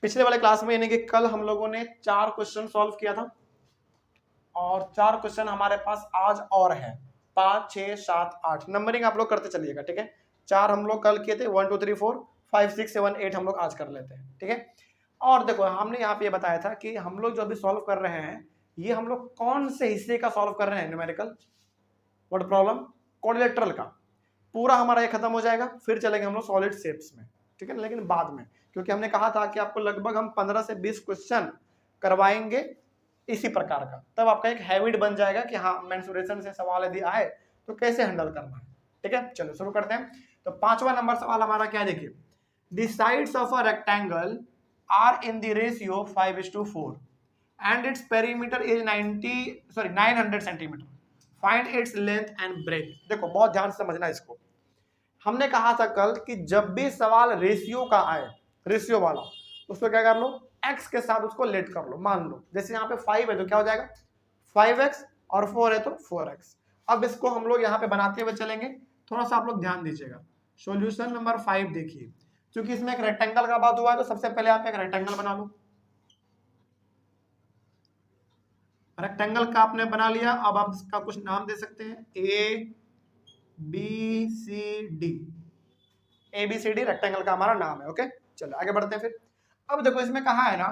पिछले वाले क्लास में यानी कि कल हम लोगों ने 4 क्वेश्चन सॉल्व किया था और 4 क्वेश्चन हमारे पास आज और है, 5 6 7 8 नंबरिंग आप लोग करते चलिएगा, ठीक है। 4 हम लोग कल किए थे, 1 2 3 4 5 6 7 8 हम लोग आज कर लेते हैं, ठीक है। और देखो हमने यहाँ पे ये बताया था कि हम लोग जो अभी सॉल्व कर रहे हैं ये हम लोग कौन से हिस्से का सॉल्व कर रहे हैं, न्यूमेरिकल वर्ड प्रॉब्लम क्वाड्रिलेटरल का। पूरा हमारा ये खत्म हो जाएगा, फिर चलेंगे हम लोग सॉलिड शेप्स में, ठीक है, लेकिन बाद में, क्योंकि हमने कहा था कि आपको लगभग हम 15 से 20 क्वेश्चन करवाएंगे इसी प्रकार का, तब आपका एक हैबिट बन जाएगा कि हाँ मेंसुरेशन से सवाल यदि आए तो कैसे हैंडल करना है, ठीक है। चलो शुरू करते हैं। तो 5वां नंबर सवाल हमारा क्या है, देखिए, the sides of a rectangle are in the ratio 5:4 and its perimeter is 900 centimetre, find its length and breadth. देखो बहुत ध्यान से समझना इसको। हमने कहा था कल कि जब भी सवाल रेशियो का आए, रेशियो वाला, उसको क्या कर लो, x के साथ उसको लेट कर लो। मान लो जैसे यहाँ पे 5 है तो क्या हो जाएगा 5x और 4 है तो 4x। अब इसको हम लोग यहाँ पे बनाते हुए चलेंगे, थोड़ा सा आप लोग ध्यान दीजिएगा। सॉल्यूशन नंबर 5 देखिए, क्योंकि इसमें एक रेक्टेंगल का बात हुआ है तो सबसे पहले आप एक रेक्टेंगल बना लो। रेक्टेंगल का आपने बना लिया, अब आप इसका कुछ नाम दे सकते हैं, A B C D. ABCD rectangle का हमारा नाम है, ओके। चलो आगे बढ़ते हैं फिर। अब देखो इसमें कहा है ना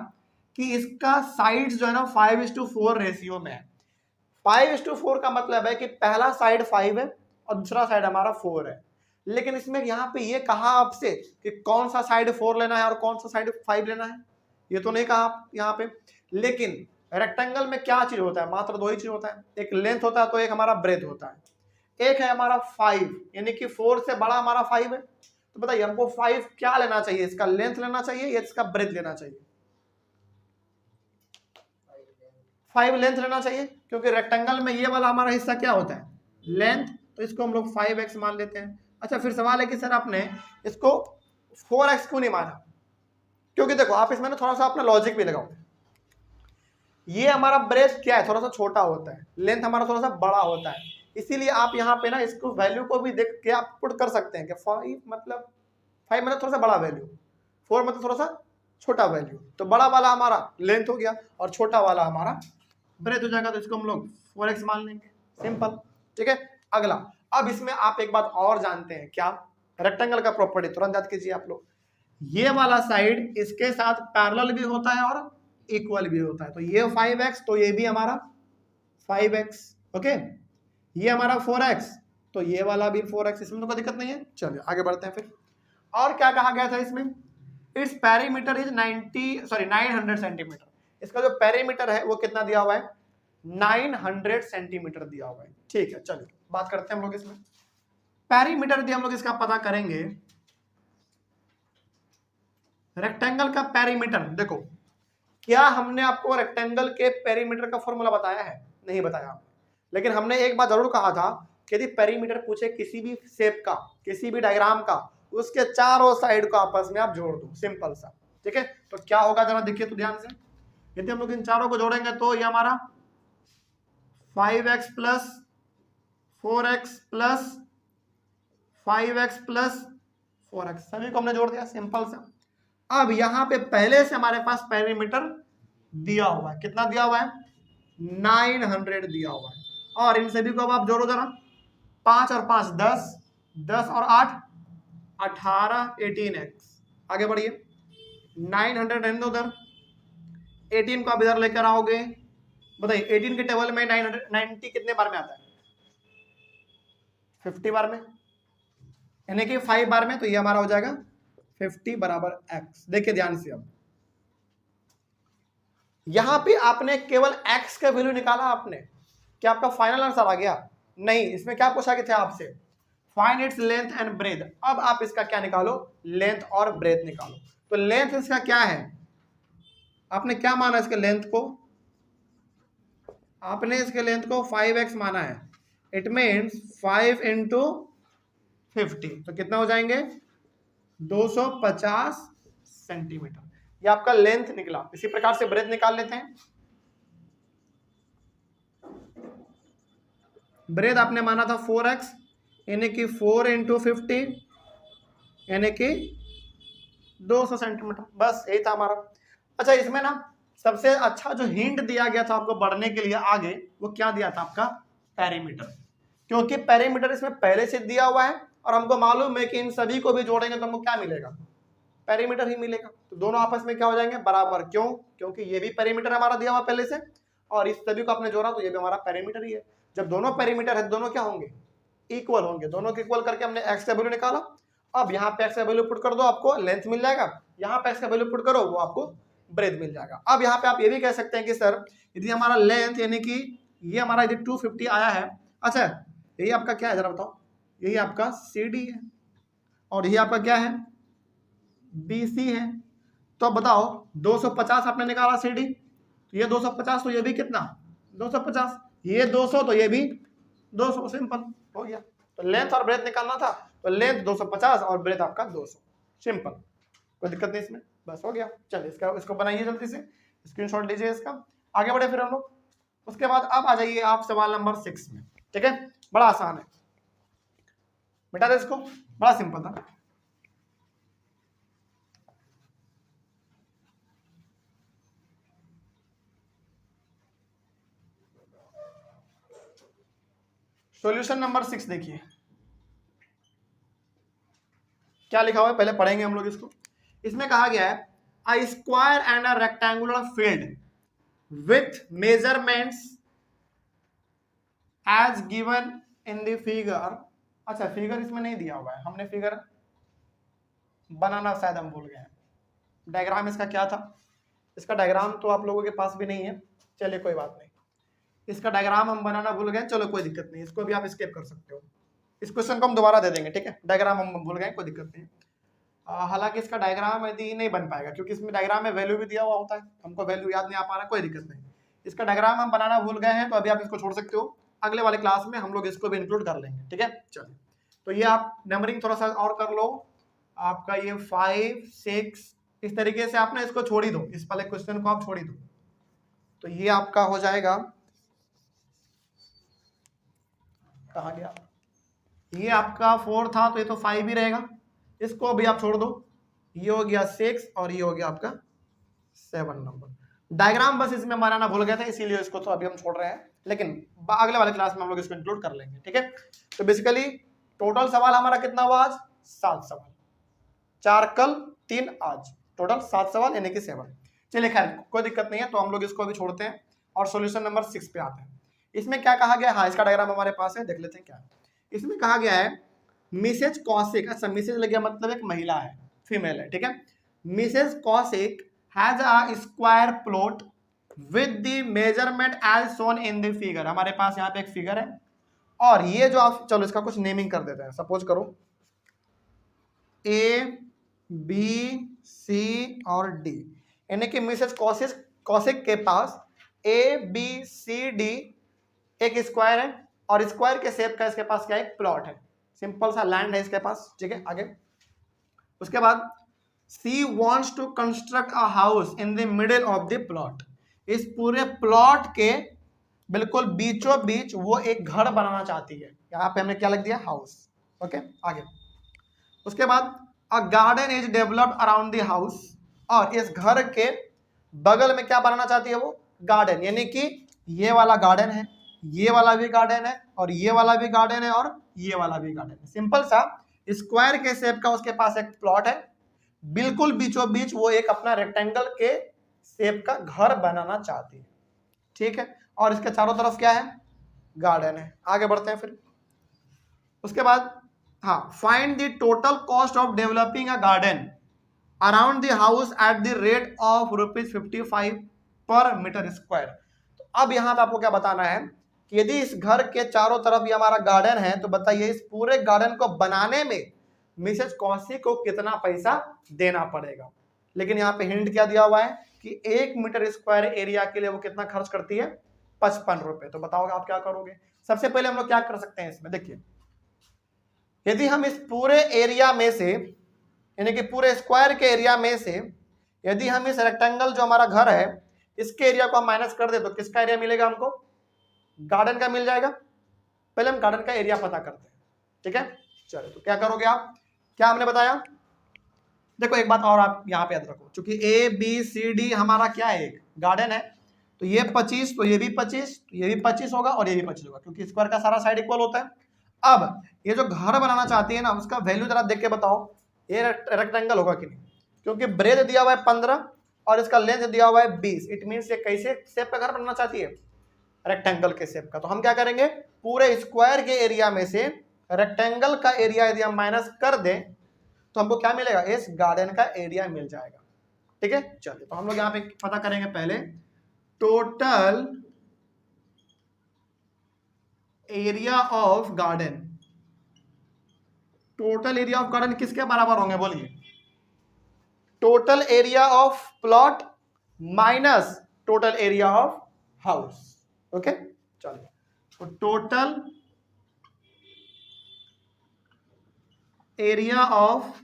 कि इसका साइड्स जो है ना 5:4 रेशियो में है। 5:4 का मतलब है कि पहला साइड 5 है और दूसरा साइड हमारा 4 है। लेकिन इसमें यहाँ पे ये कहा आपसे कि कौन सा साइड 4 लेना है और कौन सा साइड 5 लेना है, ये तो नहीं कहा यहाँ पे। लेकिन रेक्टेंगल में क्या चीज होता है, मात्र 2 ही चीज होता है, एक लेंथ होता है तो एक हमारा ब्रेथ होता है। एक है हमारा 5, यानी कि 4 से बड़ा हमारा 5 है। तो बताइए हमको 5 क्या लेना चाहिए, इसका लेंथ लेना चाहिए या इसका ब्रेथ लेना चाहिए? 5 लेंथ लेना चाहिए, क्योंकि रेक्टेंगल में ये वाला हमारा हिस्सा क्या होता है, लेंथ, तो इसको हम लोग 5x मान लेते हैं। अच्छा फिर सवाल है कि सर आपने इसको 4x क्यों नहीं माना? क्योंकि देखो आप इसमें ना थोड़ा सा अपना लॉजिक भी लगाओ। ये हमारा ब्रेथ क्या है, थोड़ा सा छोटा होता है, लेंथ हमारा थोड़ा सा बड़ा होता है, इसीलिए आप यहाँ पे ना इसको वैल्यू को भी देख के आप पुट कर सकते हैं कि 5 मतलब थोड़ा सा बड़ा वैल्यू, 4 मतलब थोड़ा सा छोटा वैल्यू। तो बड़ा वाला हमारा लेंथ हो गया और छोटा वाला हमारा ब्रेथ हो जाएगा, तो इसको हम लोग 4x मान लेंगे, सिंपल, ठीक है। अगला, अब इसमें आप एक बात और जानते हैं क्या, रेक्टेंगल का प्रॉपर्टी तुरंत याद कीजिए आप लोग, ये वाला साइड इसके साथ पैरेलल भी होता है और इक्वल भी होता है। तो ये 5x तो ये भी हमारा 5x, ओके। ये हमारा 4x तो ये वाला भी 4x, इसमें तो कोई दिक्कत नहीं है। चलिए आगे बढ़ते हैं फिर। और क्या कहा गया था इसमें, इट्स पेरीमीटर इज 900 सेंटीमीटर। इसका जो पेरीमीटर है वो कितना दिया हुआ है, 900 सेंटीमीटर दिया हुआ है, ठीक है। चलिए बात करते हैं हम लोग इसमें पेरीमीटर यदि हम लोग इसका पता करेंगे, रेक्टेंगल का पेरीमीटर। देखो क्या हमने आपको रेक्टेंगल के पेरीमीटर का फॉर्मूला बताया है? नहीं बताया, लेकिन हमने एक बात जरूर कहा था कि यदि पेरीमीटर पूछे किसी भी शेप का, किसी भी डायग्राम का, उसके चारों साइड को आपस में आप जोड़ दो, सिंपल सा, ठीक है। तो क्या होगा जरा देखिए तो ध्यान से, यदि हम लोग इन चारों को जोड़ेंगे तो ये हमारा 5x plus 4x plus 5x plus 4x, सभी को हमने जोड़ दिया, सिंपल सा। अब यहाँ पे पहले से हमारे पास पेरीमीटर दिया हुआ है, कितना दिया हुआ है, 900 दिया हुआ है। और इन सभी को अब आप जोड़ो जरा, 5 और 5 10, 10 और 8 18, 18x। आगे बढ़िए, 900 रहने दो उधर, 18 को आप इधर लेकर आओगे। बताइए 18 के टेबल में 990 कितने बार में आता है, 50 बार में, यानी कि 5 बार में, तो ये हमारा हो जाएगा 50 बराबर x। देखिए ध्यान से, अब यहां पे आपने केवल x का वैल्यू निकाला आपने, क्या आपका फाइनल आंसर आ गया? नहीं, इसमें क्या पूछा गया था आपसे, find its length and breadth. अब आप इसका क्या निकालो, लेंथ और ब्रेथ निकालो। तो लेंथ इसका क्या है, आपने क्या माना इसके लेंथ को, आपने इसके लेंथ को 5x माना है, इट मीन्स 5 इंटू 50, तो कितना हो जाएंगे 250 सेंटीमीटर, ये आपका लेंथ निकला। इसी प्रकार से ब्रेथ निकाल लेते हैं। ब्रेथ आपने माना था 4x, यानी कि 4 इंटू 50 यानी कि 200 सेंटीमीटर, बस यही था हमारा। अच्छा, इसमें ना सबसे अच्छा जो हिंट दिया गया था आपको बढ़ने के लिए आगे, वो क्या दिया था आपका? पेरीमीटर। क्योंकि पेरीमीटर इसमें पहले से दिया हुआ है और हमको मालूम है कि इन सभी को भी जोड़ेंगे तो हमको क्या मिलेगा? पेरीमीटर ही मिलेगा। तो दोनों आपस में क्या हो जाएंगे? बराबर। क्यों? क्योंकि ये भी पेरीमीटर हमारा दिया हुआ पहले से और इस सभी को आपने जोड़ा तो ये भी हमारा पेरीमीटर ही है। जब दोनों पेरीमीटर है, दोनों क्या होंगे? इक्वल होंगे। दोनों को इक्वल करके हमने एक्स का वैल्यू निकाला। अब यहाँ पे एक्स का वैल्यू पुट कर दो, आपको लेंथ मिल जाएगा। यहाँ पे एक्स का वैल्यू पुट करो, वो आपको ब्रेथ मिल जाएगा। अब यहाँ पे आप ये भी कह सकते हैं कि सर यदि हमारा लेंथ यानी कि ये हमारा यदि 250 आया है, अच्छा यही आपका क्या है जरा बताओ? यही आपका CD है और यही आपका क्या है? BC है। तो अब बताओ 250 आपने निकाला CD, तो ये 250, तो ये भी कितना? 250। ये 200 तो ये भी 200। सिंपल हो गया। तो लेंथ और ब्रेथ निकालना था, तो लेंथ 250 और ब्रेथ आपका 200। सिंपल, कोई दिक्कत नहीं इसमें, बस हो गया। चलिए इसको बनाइए जल्दी से, स्क्रीनशॉट लीजिए इसका। आगे बढ़े फिर हम लोग। उसके बाद अब आ जाइए आप सवाल नंबर 6 में। ठीक है, बड़ा आसान है, बेटा दे इसको, बड़ा सिंपल था। सॉल्यूशन नंबर 6 देखिए क्या लिखा हुआ है, पहले पढ़ेंगे हम लोग इसको। इसमें कहा गया है a square and a rectangular field with measurements as given in the figure. अच्छा, फिगर इसमें नहीं दिया हुआ है, हमने फिगर बनाना शायद हम भूल गए हैं। डायग्राम इसका क्या था? इसका डायग्राम तो आप लोगों के पास भी नहीं है, चलिए कोई बात नहीं। इसका डायग्राम हम बनाना भूल गए, चलो कोई दिक्कत नहीं, इसको भी आप स्किप कर सकते हो। इस क्वेश्चन को हम दोबारा दे देंगे, ठीक है? डायग्राम हम भूल गए, कोई दिक्कत नहीं। हालांकि इसका डायग्राम यदि नहीं बन पाएगा क्योंकि इसमें डायग्राम में वैल्यू भी दिया हुआ होता है, हमको वैल्यू याद नहीं आ पा रहा, कोई दिक्कत नहीं। इसका डायग्राम हम बनाना भूल गए हैं तो अभी आप इसको छोड़ सकते हो, अगले वाले क्लास में हम लोग इसको भी इंक्लूड कर लेंगे, ठीक है? चलिए, तो ये आप नंबरिंग थोड़ा सा और कर लो। आपका ये 5, 6 इस तरीके से आप ना इसको छोड़ ही दो, इस वाले क्वेश्चन को आप छोड़ ही दो, तो ये आपका हो जाएगा, कहाँ गया? ये आपका 4 था तो ये तो 5 ही रहेगा, इसको भी आप छोड़ दो। ये हो गया 6 और ये हो गया आपका 7 नंबर। डायग्राम बस इसमें बनाना भूल गए थे इसीलिए इसको तो अभी हम छोड़ रहे हैं, लेकिन अगले वाले क्लास में हम लोग इसको इंक्लूड कर लेंगे, ठीक है? तो बेसिकली टोटल सवाल हमारा कितना हुआ आज? 7 सवाल, 4 कल 3 आज, टोटल 7 सवाल यानी कि 7। चलिए खैर कोई दिक्कत नहीं है, तो हम लोग इसको अभी छोड़ते हैं और सॉल्यूशन नंबर 6 पे आते हैं। इसमें क्या कहा गया? हाँ, इसका डायग्राम हमारे पास है, देख लेते हैं क्या है। इसमें कहा गया है मिसेज कौशिक, अच्छा मिसेज लग गया मतलब एक महिला है, फीमेल है, ठीक है? Mrs Kaushik has a square plot with the measurement as shown in the figure. हमारे पास यहाँ पे एक फिगर है और ये जो आप, चलो इसका कुछ नेमिंग कर देते हैं। सपोज करो A, B, C और D, यानी कि मिसेज कौशिक के पास A, B, C, D एक स्क्वायर है और स्क्वायर के शेप का इसके पास क्या है? एक प्लॉट है, सिंपल सा लैंड है इसके पास, ठीक है? आगे उसके बाद she wants to construct a house in the middle of the plot. इस पूरे प्लॉट के बिल्कुल बीचों बीच वो एक घर बनाना चाहती है, यहाँ पे हमने क्या लिख दिया? हाउस। ओके, आगे उसके बाद a garden is developed around the house, और इस घर के बगल में क्या बनाना चाहती है वो? गार्डन, यानी कि ये वाला गार्डन है, ये वाला भी गार्डन है और ये वाला भी गार्डन है और ये वाला भी गार्डन है। सिंपल सा स्क्वायर के शेप का उसके पास एक प्लॉट है, बिल्कुल बीचों बीच वो एक अपना रेक्टेंगल के शेप का घर बनाना चाहती है, ठीक है? और इसके चारों तरफ क्या है? गार्डन है। आगे बढ़ते हैं फिर। उसके बाद हाँ, find the total cost of developing a garden around the house at the rate of ₹55 पर मीटर स्क्वायर। तो अब यहाँ पे आपको क्या बताना है कि यदि इस घर के चारों तरफ ये हमारा गार्डन है, तो बताइए इस पूरे गार्डन को बनाने में मिसेज कौशिक को कितना पैसा देना पड़ेगा। लेकिन यहाँ पे हिंट क्या दिया हुआ है कि 1 मीटर स्क्वायर एरिया के लिए वो कितना खर्च करती है? 55 रुपए। तो बताओ आप क्या करोगे? सबसे पहले हम लोग क्या कर सकते हैं इसमें, देखिए यदि हम इस पूरे एरिया में से, यानी कि पूरे स्क्वायर के एरिया में से यदि हम इस रेक्टेंगल जो हमारा घर है इसके एरिया को हम माइनस कर दे तो किसका एरिया मिलेगा हमको? गार्डन का मिल जाएगा। पहले हम गार्डन का एरिया पता करते हैं, ठीक है? चलो, तो क्या करोगे आप? क्या हमने बताया देखो एक बात और आप यहाँ पे याद रखो, क्योंकि ए बी सी डी हमारा क्या है, एक गार्डन है, तो ये 25, तो ये भी 25, तो ये भी 25 होगा और ये भी 25 होगा, क्योंकि स्क्वायर का सारा साइड इक्वल होता है। अब ये जो घर बनाना चाहती है ना, उसका वैल्यू जरा देख के बताओ, ये रेक्टेंगल होगा कि नहीं, क्योंकि ब्रेड दिया हुआ है 15 और इसका लेंथ दिया हुआ है 20, इट मीन ये कैसे शेप का घर बनाना चाहती है, रेक्टेंगल के शेप का। तो हम क्या करेंगे, पूरे स्क्वायर के एरिया में से रेक्टेंगल का एरिया यदि हम माइनस कर दें तो हमको क्या मिलेगा, इस गार्डन का एरिया मिल जाएगा। ठीक है, चलिए तो हम लोग यहाँ पे पता करेंगे पहले total area of garden. Total area of garden किसके बराबर होंगे बोलिए, total area of plot minus total area of house. Okay, चलिए तो total area of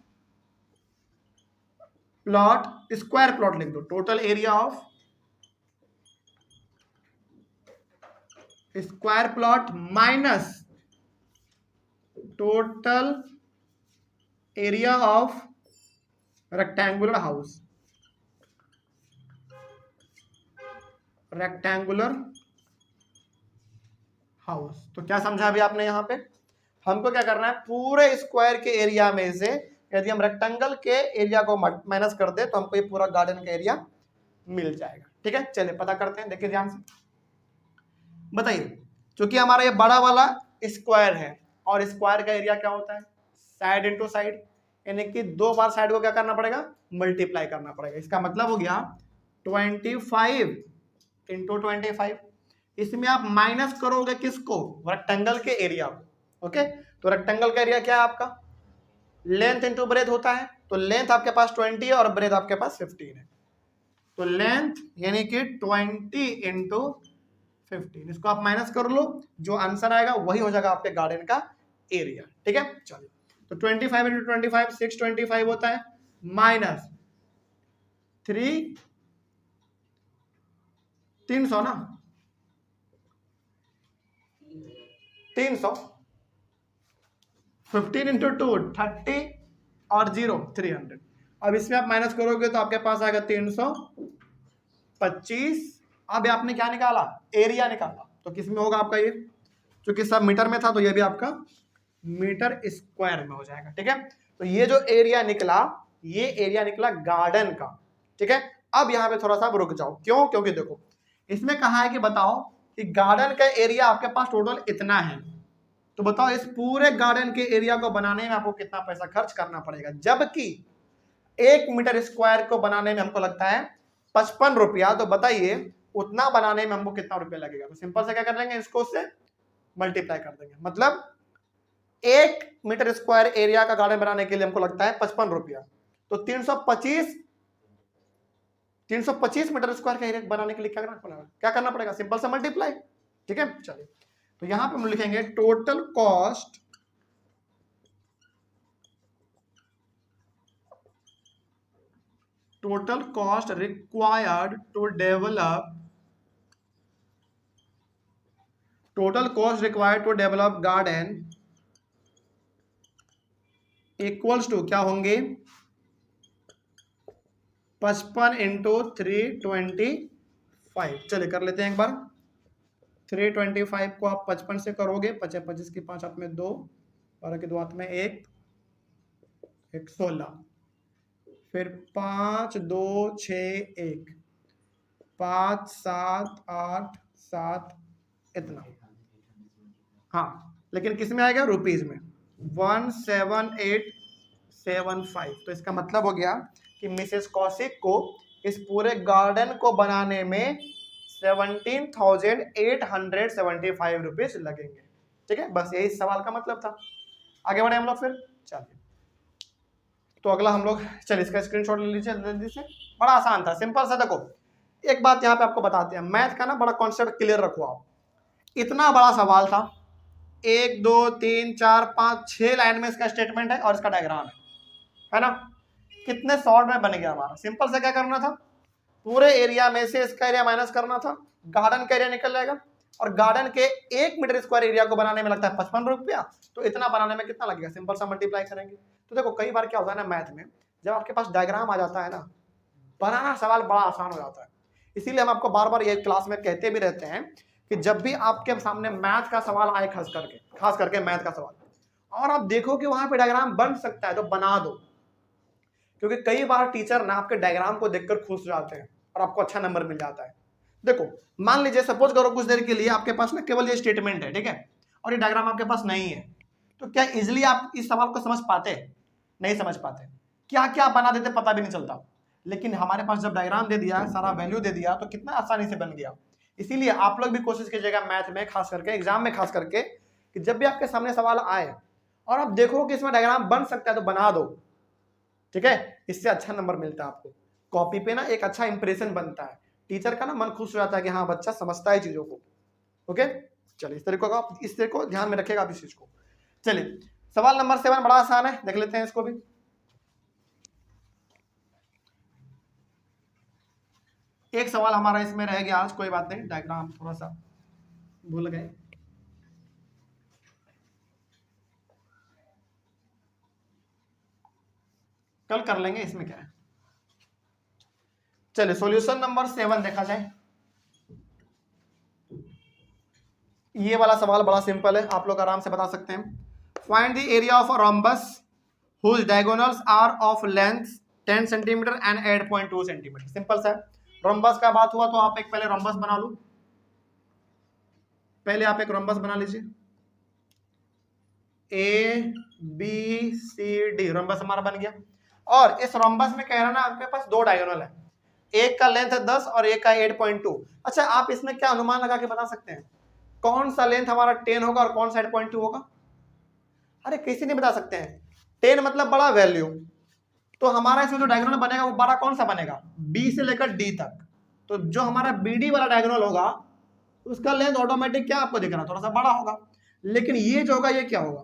plot, square plot लिख दो, total area of square plot minus total area of rectangular house, rectangular house. तो क्या समझा अभी आपने, यहां पे हमको क्या करना है, पूरे स्क्वायर के एरिया में से यदि हम रेक्टेंगल के एरिया को माइनस कर दे तो हमको ये पूरा गार्डन का एरिया मिल जाएगा। ठीक है, चलिए पता करते हैं, देखिए ध्यान से बताइए, क्योंकि हमारा ये बड़ा वाला स्क्वायर है और स्क्वायर का एरिया क्या होता है, साइड इंटू साइड, यानी कि 2 बार साइड को क्या करना पड़ेगा, मल्टीप्लाई करना पड़ेगा। इसका मतलब हो गया 25 इंटू 25। इसमें आप माइनस करोगे किसको, रेक्टेंगल के एरिया को। ओके, तो रेक्टेंगल का एरिया क्या है आपका, लेंथ इंटू ब्रेथ होता है, तो लेंथ आपके पास 20 है और ब्रेथ आपके पास 15 है, तो लेंथ यानी कि 20 इंटू 15, इसको आप माइनस कर लो, जो आंसर आएगा वही हो जाएगा आपके गार्डन का एरिया। ठीक है, चलिए तो 25 इंटू 25 625 होता है, माइनस 300 ना, 300, 15 इंटू 2 30 और 0 300। अब इसमें आप माइनस करोगे तो आपके पास आएगा 325। अब आपने क्या निकाला, एरिया निकाला, तो किस में होगा आपका ये, क्योंकि सब मीटर में था तो ये भी आपका मीटर स्क्वायर में हो जाएगा। ठीक है, तो ये जो एरिया निकला, ये एरिया निकला गार्डन का। ठीक है, अब यहाँ पे थोड़ा सा रुक जाओ, क्यों, क्योंकि देखो इसमें कहा है कि बताओ कि गार्डन का एरिया आपके पास टोटल इतना है, तो बताओ इस पूरे गार्डन के एरिया को बनाने में आपको कितना पैसा खर्च करना पड़ेगा, जबकि 1 मीटर स्क्वायर को बनाने में हमको लगता है 55 रुपया। तो बताइए उतना बनाने में हमको कितना रुपया लगेगा, तो सिंपल से क्या कर लेंगे, इसको से मल्टीप्लाई कर देंगे, मतलब 1 मीटर स्क्वायर एरिया का गार्डन बनाने के लिए हमको लगता है 55 रुपया, तो 325 मीटर स्क्वायर का एरिया बनाने के लिए क्या करना पड़ेगा, सिंपल से मल्टीप्लाई। ठीक है, चलिए तो यहां पे हम लिखेंगे total cost required to develop garden equals to क्या होंगे, 55 इंटू 325। चलिए कर लेते हैं एक बार, 325 को आप 55 से करोगे, 25 की 5 हाथ में 2, 12 के 2 हाथ में 1, 16, फिर 5 2 6 1, 5 7 8 7, इतना। हाँ, लेकिन किस में आएगा, रुपीज में, 17875। तो इसका मतलब हो गया कि मिसेस कौशिक को इस पूरे गार्डन को बनाने में 17,875 रुपीज लगेंगे। ठीक है, बस यही सवाल का मतलब था। आगे बढ़े हम लोग फिर, चलिए तो अगला हम लोग, चलिए इसका स्क्रीनशॉट ले लीजिए जल्दी से, बड़ा आसान था, सिंपल सा। देखो एक बात यहाँ पे आपको बताते हैं, मैथ का ना बड़ा कॉन्सेप्ट क्लियर रखो आप। इतना बड़ा सवाल था, 1 2 3 4 5 6 लाइन में इसका स्टेटमेंट है और इसका डायग्राम है ना, कितने शॉर्ट में बन गया हमारा। सिंपल से क्या करना था, पूरे एरिया में से इसका एरिया माइनस करना था, गार्डन का एरिया निकल जाएगा, और गार्डन के 1 मीटर स्क्वायर एरिया को बनाने में लगता है 55 रुपया, तो इतना बनाने में कितना लगेगा, सिंपल सा मल्टीप्लाई करेंगे। तो देखो कई बार क्या होता है ना मैथ में, जब आपके पास डायग्राम आ जाता है ना, बनाना सवाल बड़ा आसान हो जाता है। इसीलिए हम आपको बार बार ये क्लास में कहते भी रहते हैं कि जब भी आपके सामने मैथ का सवाल आए, खास करके मैथ का सवाल, और आप देखो कि वहां पे डायग्राम बन सकता है तो बना दो, क्योंकि कई बार टीचर ना आपके डायग्राम को देखकर खुश हो जाते हैं और आपको अच्छा नंबर मिल जाता है। देखो मान लीजिए सपोज करो कुछ देर के लिए आपके पास ना केवल ये स्टेटमेंट है, ठीक है, और ये डायग्राम आपके पास नहीं है, तो क्या इजिली आप इस सवाल को समझ पाते? नहीं समझ पाते। क्या क्या बना देते पता भी नहीं चलता। लेकिन हमारे पास जब डायग्राम दे दिया, सारा वैल्यू दे दिया, तो कितना आसानी से बन गया। इसीलिए आप लोग भी कोशिश कीजिएगा मैथ में, खास करके एग्जाम में खास करके, कि जब भी आपके सामने सवाल आए और आप देखो कि इसमें डायग्राम बन सकता है तो बना दो, ठीक है। इससे अच्छा नंबर मिलता है आपको। कॉपी पे ना एक अच्छा इंप्रेशन बनता है, टीचर का ना मन खुश हो जाता है कि हाँ बच्चा समझता है चीजों को। ओके, चलिए इस तरीके का, इस तरीके को ध्यान में रखेगा आप इस चीज को। चलिए सवाल नंबर 7 बड़ा आसान है, देख लेते हैं इसको भी। एक सवाल हमारा इसमें रह गया आज, कोई बात नहीं, डायग्राम थोड़ा सा भूल गए। कल कर लेंगे, इसमें क्या है। चलिए सॉल्यूशन नंबर 7 देखा जाए। ये वाला सवाल बड़ा सिंपल है, आप लोग आराम से बता सकते हैं। Find the area of a rhombus whose diagonals are of length 10 centimetre and 8.2 centimetre. Simple सा। रोम्बस का बात हुआ तो आप एक पहले रोम्बस बना लो, पहले आप एक रोम्बस बना लीजिए। A B C D rhombus हमारा बन गया। और इस रोम्बस में कह रहा ना आपके पास दो डायगोनल है, एक का लेंथ है 10 और एक का 8.2। अच्छा आप इसमें क्या अनुमान लगा के बता सकते हैं कौन सा लेंथ हमारा 10 होगा और कौन सा 8.2 होगा? अरे कैसे नहीं बता सकते हैं? 10 मतलब बड़ा वैल्यू, तो हमारा इसमें जो डायगोनल बनेगा वो बड़ा कौन सा बनेगा? बी से लेकर डी तक। तो जो हमारा बीडी वाला डायगोनल होगा उसका लेंथ ऑटोमेटिक क्या आपको दिख रहा है, थोड़ा सा बड़ा होगा। लेकिन ये जो होगा ये क्या होगा?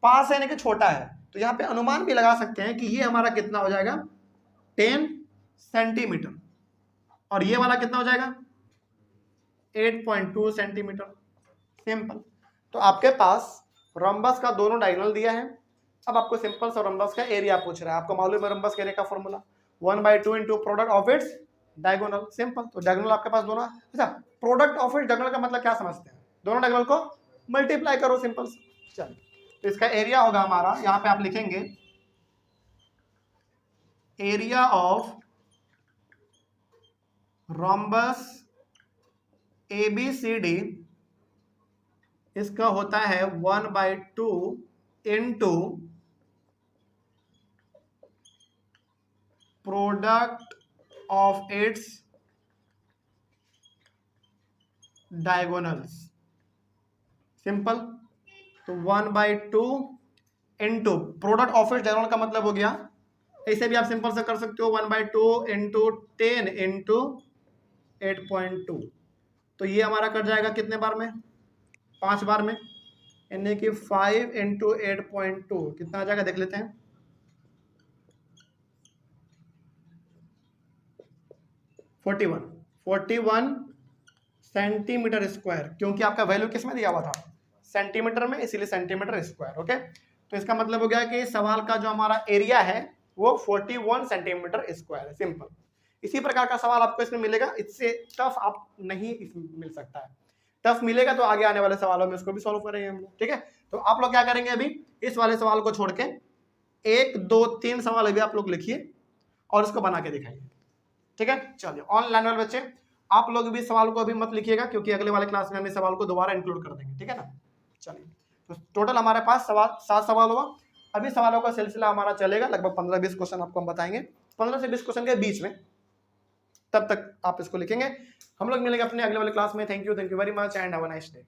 पास है यानी कि छोटा है। तो यहाँ पे अनुमान भी लगा सकते हैं कि ये हमारा कितना हो जाएगा 10 सेंटीमीटर, और ये वाला कितना हो जाएगा 8.2 सेंटीमीटर। सिंपल। तो आपके पास रोम्बस का दोनों डायगोनल दिया है। अब आपको सिंपल सा रोम्बस का एरिया पूछ रहा है। आपको मालूम है रोम्बस के एरिया का formula 1/2 into product of its diagonal. Simple. तो डायगोनल आपके पास दोनों। अच्छा प्रोडक्ट ऑफ इट्स डायगोनल का मतलब क्या समझते हैं? दोनों डायगोनल को मल्टीप्लाई करो, सिंपल। चलिए तो इसका एरिया होगा हमारा, यहां पे आप लिखेंगे एरिया ऑफ रोम्बस ABCD, इसका होता है 1/2 into product of its diagonals. Simple. तो 1/2 into product of its diagonal का मतलब हो गया, ऐसे भी आप सिंपल से कर सकते हो 1/2 इंटू 10 इंटू 8.2। तो ये हमारा कट जाएगा कितने बार में? 5 बार में, यानी कि 5 इंटू 8.2 कितना आ जाएगा देख लेते हैं। 41 सेंटीमीटर स्क्वायर, क्योंकि आपका वैल्यू किस में दिया हुआ था? सेंटीमीटर में, इसीलिए सेंटीमीटर स्क्वायर। ओके, तो इसका मतलब हो गया कि सवाल का जो हमारा एरिया है वो 41 सेंटीमीटर स्क्वायर है। सिंपल। इसी प्रकार का सवाल आपको इसमें मिलेगा, इससे टफ आप नहीं मिल सकता है। टफ मिलेगा तो आगे आने वाले सवालों में उसको भी सॉल्व करेंगे हम लोग, ठीक है। तो आप लोग क्या करेंगे, अभी इस वाले सवाल को छोड़ के 1 2 3 सवाल अभी आप लोग लिखिए और इसको बना के दिखाइए, ठीक है। चलिए ऑनलाइन वाले बच्चे आप लोग भी सवाल को अभी मत लिखिएगा, क्योंकि अगले वाले क्लास में हम इस सवाल को दोबारा इंक्लूड कर देंगे, ठीक है ना। चलिए तो टोटल हमारे पास 7 सवाल होगा। अभी सवालों का सिलसिला हमारा चलेगा, लगभग 15-20 क्वेश्चन आपको हम बताएंगे, 15 से 20 क्वेश्चन के बीच में। तब तक आप इसको लिखेंगे। हम लोग मिलेंगे अपने अगले वाले क्लास में। Thank you very much and have a nice day.